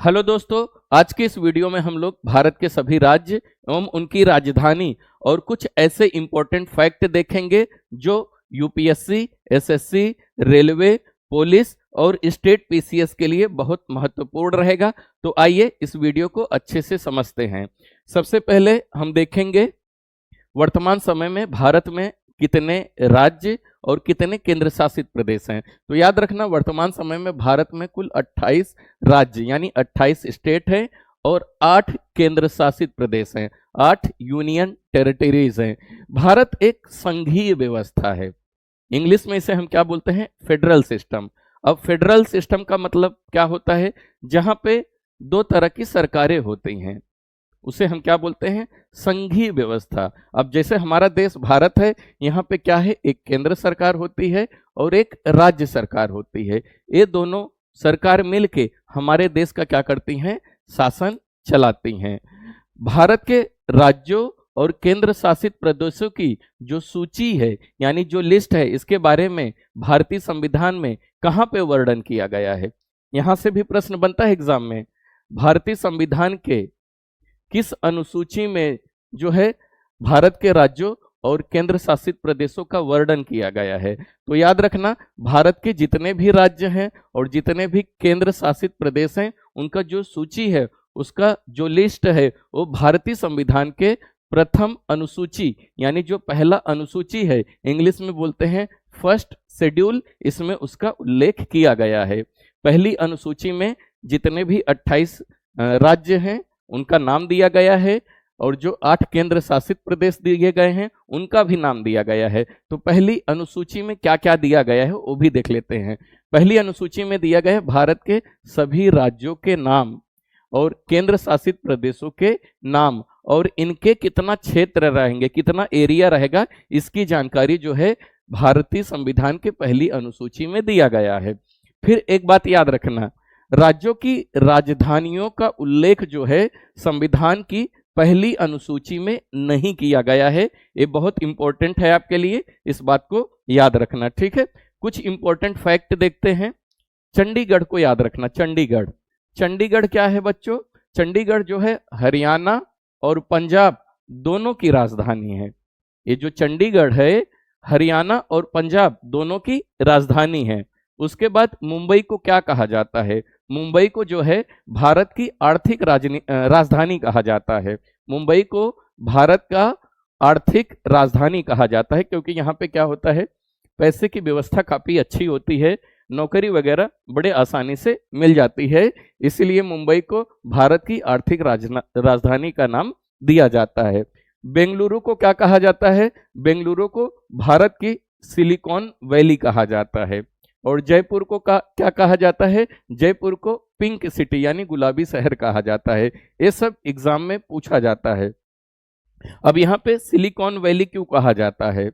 Hello दोस्तों, आज की इस वीडियो में हम लोग भारत के सभी राज्य एवं उनकी राजधानी और कुछ ऐसे इंपॉर्टेंट फैक्ट देखेंगे जो यूपीएससी, एसएससी, रेलवे, पुलिस और स्टेट पीसीएस के लिए बहुत महत्वपूर्ण रहेगा। तो आइए इस वीडियो को अच्छे से समझते हैं। सबसे पहले हम देखेंगे वर्तमान समय में भारत में कितने राज्य और कितने केंद्र शासित प्रदेश हैं। तो याद रखना, वर्तमान समय में भारत में कुल 28 राज्य यानी 28 स्टेट हैं और 8 केंद्र शासित प्रदेश हैं, 8 यूनियन टेरिटरीज हैं। भारत एक संघीय व्यवस्था है, इंग्लिश में इसे हम क्या बोलते हैं, फेडरल सिस्टम। अब फेडरल सिस्टम का मतलब क्या होता है, जहां पे दो तरह की सरकारें होती हैं उसे हम क्या बोलते हैं, संघीय व्यवस्था। अब जैसे हमारा देश भारत है, यहाँ पे क्या है, एक केंद्र सरकार होती है और एक राज्य सरकार होती है। ये दोनों सरकार मिलके हमारे देश का क्या करती हैं, शासन चलाती हैं। भारत के राज्यों और केंद्र शासित प्रदेशों की जो सूची है यानी जो लिस्ट है, इसके बारे में भारतीय संविधान में कहाँ पे वर्णन किया गया है। यहाँ से भी प्रश्न बनता है एग्जाम में, भारतीय संविधान के किस अनुसूची में जो है भारत के राज्यों और केंद्र शासित प्रदेशों का वर्णन किया गया है। तो याद रखना, भारत के जितने भी राज्य हैं और जितने भी केंद्र शासित प्रदेश हैं, उनका जो सूची है, उसका जो लिस्ट है, वो भारतीय संविधान के प्रथम अनुसूची यानी जो पहला अनुसूची है, इंग्लिश में बोलते हैं फर्स्ट शेड्यूल, इसमें उसका उल्लेख किया गया है। पहली अनुसूची में जितने भी 28 राज्य हैं उनका नाम दिया गया है और जो 8 केंद्र शासित प्रदेश दिए गए हैं उनका भी नाम दिया गया है। तो पहली अनुसूची में क्या क्या दिया गया है वो भी देख लेते हैं। पहली अनुसूची में दिया गया है भारत के सभी राज्यों के नाम और केंद्र शासित प्रदेशों के नाम और इनके कितना क्षेत्र रहेंगे, कितना एरिया रहेगा, इसकी जानकारी जो है भारतीय संविधान के पहली अनुसूची में दिया गया है। फिर एक बात याद रखना, राज्यों की राजधानियों का उल्लेख जो है संविधान की पहली अनुसूची में नहीं किया गया है। ये बहुत इंपॉर्टेंट है आपके लिए, इस बात को याद रखना, ठीक है। कुछ इंपॉर्टेंट फैक्ट देखते हैं। चंडीगढ़ को याद रखना, चंडीगढ़, चंडीगढ़ क्या है बच्चों, चंडीगढ़ जो है हरियाणा और पंजाब दोनों की राजधानी है। ये जो चंडीगढ़ है हरियाणा और पंजाब दोनों की राजधानी है। उसके बाद मुंबई को क्या कहा जाता है, मुंबई को जो है भारत की आर्थिक राजधानी कहा जाता है। मुंबई को भारत का आर्थिक राजधानी कहा जाता है क्योंकि यहाँ पे क्या होता है, पैसे की व्यवस्था काफी अच्छी होती है, नौकरी वगैरह बड़े आसानी से मिल जाती है, इसीलिए मुंबई को भारत की आर्थिक राजधानी का नाम दिया जाता है। बेंगलुरु को क्या कहा जाता है, बेंगलुरु को भारत की सिलिकॉन वैली कहा जाता है। और जयपुर को क्या कहा जाता है, जयपुर को पिंक सिटी यानी गुलाबी शहर कहा जाता है। ये सब एग्जाम में पूछा जाता है। अब यहाँ पे सिलिकॉन वैली क्यों कहा जाता है,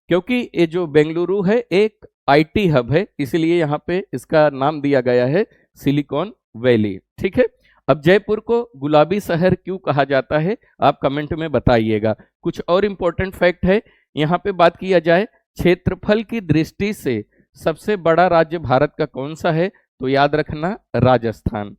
क्योंकि ये जो बेंगलुरु है एक आईटी हब है, इसलिए यहाँ पे इसका नाम दिया गया है सिलिकॉन वैली, ठीक है। अब जयपुर को गुलाबी शहर क्यों कहा जाता है, आप कमेंट में बताइएगा। कुछ और इंपॉर्टेंट फैक्ट है, यहाँ पे बात किया जाए क्षेत्रफल की दृष्टि से सबसे बड़ा राज्य भारत का कौन सा है, तो याद रखना राजस्थान।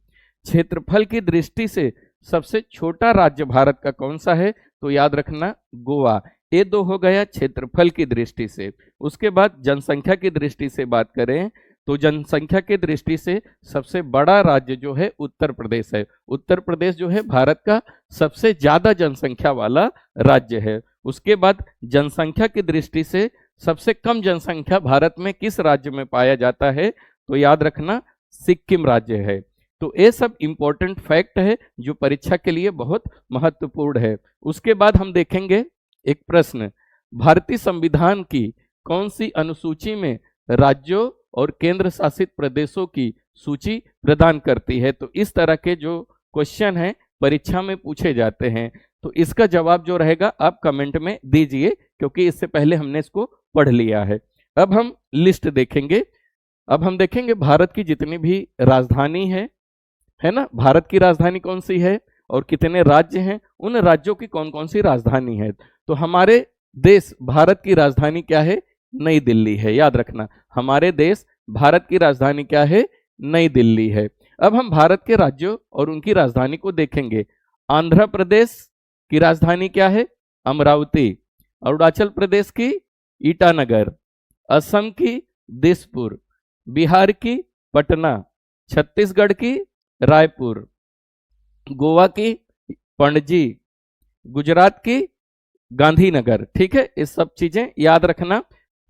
क्षेत्रफल की दृष्टि से सबसे छोटा राज्य भारत का कौन सा है, तो याद रखना गोवा। ये दो हो गया क्षेत्रफल की दृष्टि से। उसके बाद जनसंख्या की दृष्टि से बात करें तो जनसंख्या की दृष्टि से सबसे बड़ा राज्य जो है उत्तर प्रदेश है। उत्तर प्रदेश जो है भारत का सबसे ज्यादा जनसंख्या वाला राज्य है। उसके बाद जनसंख्या की दृष्टि से सबसे कम जनसंख्या भारत में किस राज्य में पाया जाता है, तो याद रखना सिक्किम राज्य है। तो ये सब इंपॉर्टेंट फैक्ट है जो परीक्षा के लिए बहुत महत्वपूर्ण है। उसके बाद हम देखेंगे एक प्रश्न, भारतीय संविधान की कौन सी अनुसूची में राज्यों और केंद्र शासित प्रदेशों की सूची प्रदान करती है। तो इस तरह के जो क्वेश्चन है परीक्षा में पूछे जाते हैं, तो इसका जवाब जो रहेगा आप कमेंट में दीजिए, क्योंकि इससे पहले हमने इसको पढ़ लिया है। अब हम लिस्ट देखेंगे। अब हम देखेंगे भारत की जितनी भी राजधानी है ना, भारत की राजधानी कौन सी है और कितने राज्य हैं, उन राज्यों की कौन कौन सी राजधानी है। तो हमारे देश भारत की राजधानी क्या है, नई दिल्ली है। याद रखना, हमारे देश भारत की राजधानी क्या है, नई दिल्ली है। अब हम भारत के राज्यों और उनकी राजधानी को देखेंगे। आंध्र प्रदेश की राजधानी क्या है? अमरावती। अरुणाचल प्रदेश की ईटानगर। असम की दिसपुर। बिहार की पटना। छत्तीसगढ़ की रायपुर। गोवा की पणजी। गुजरात की गांधीनगर। ठीक है, ये सब चीजें याद रखना।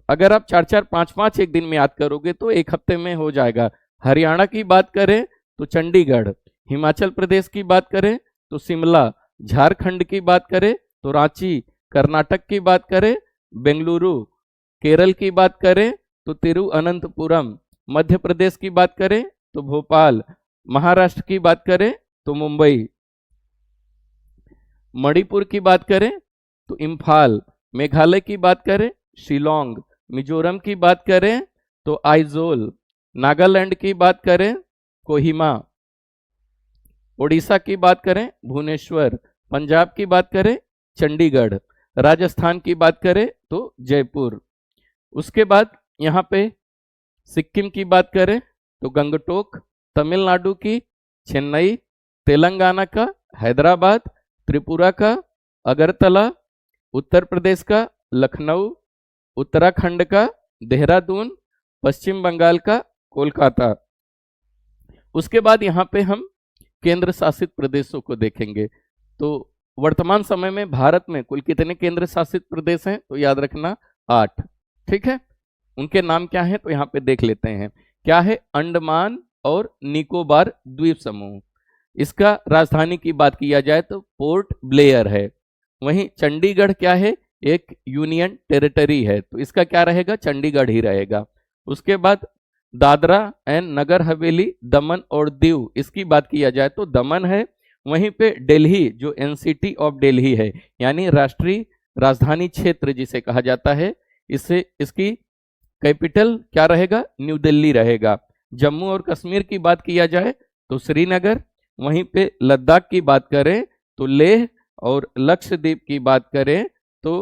अगर आप 4-4, 5-5 एक दिन में याद करोगे तो एक हफ्ते में हो जाएगा। हरियाणा की बात करें तो चंडीगढ़। हिमाचल प्रदेश की बात करें तो शिमला। झारखंड की बात करें तो रांची। कर्नाटक की बात करें बेंगलुरु। केरल की बात करें तो तिरुअनंतपुरम। मध्य प्रदेश की बात करें तो भोपाल। महाराष्ट्र की बात करें तो मुंबई। मणिपुर की बात करें तो इम्फाल। मेघालय की बात करें शिलोंग। मिजोरम की बात करें तो आइजोल। नागालैंड की बात करें कोहिमा। उड़ीसा की बात करें भुवनेश्वर। पंजाब की बात करें चंडीगढ़। राजस्थान की बात करें तो जयपुर। उसके बाद यहाँ पे सिक्किम की बात करें तो गंगटोक। तमिलनाडु की चेन्नई। तेलंगाना का हैदराबाद। त्रिपुरा का अगरतला। उत्तर प्रदेश का लखनऊ। उत्तराखंड का देहरादून। पश्चिम बंगाल का कोलकाता। उसके बाद यहाँ पे हम केंद्र शासित प्रदेशों को देखेंगे। तो वर्तमान समय में भारत में कुल कितने केंद्र शासित प्रदेश हैं? तो याद रखना 8। ठीक है, उनके नाम क्या है तो यहाँ पे देख लेते हैं। क्या है? अंडमान और निकोबार द्वीप समूह। इसका राजधानी की बात किया जाए तो पोर्ट ब्लेयर है। वहीं चंडीगढ़ क्या है? एक यूनियन टेरिटरी है, तो इसका क्या रहेगा? चंडीगढ़ ही रहेगा। उसके बाद दादरा एंड नगर हवेली, दमन और दीव, इसकी बात किया जाए तो दमन है। वहीं पे दिल्ली जो एनसीटी ऑफ दिल्ली है, यानी राष्ट्रीय राजधानी क्षेत्र जिसे कहा जाता है, इससे इसकी कैपिटल क्या रहेगा? न्यू दिल्ली रहेगा। जम्मू और कश्मीर की बात किया जाए तो श्रीनगर। वहीं पे लद्दाख की बात करें तो लेह, और लक्षद्वीप की बात करें तो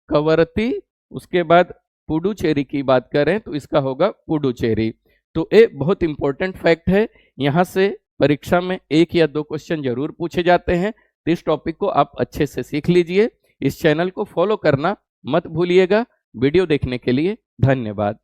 कवरत्ती। उसके बाद पुडुचेरी की बात करें तो इसका होगा पुडुचेरी। तो ये बहुत इंपॉर्टेंट फैक्ट है, यहाँ से परीक्षा में 1 या 2 क्वेश्चन जरूर पूछे जाते हैं। तो इस टॉपिक को आप अच्छे से सीख लीजिए। इस चैनल को फॉलो करना मत भूलिएगा। वीडियो देखने के लिए धन्यवाद।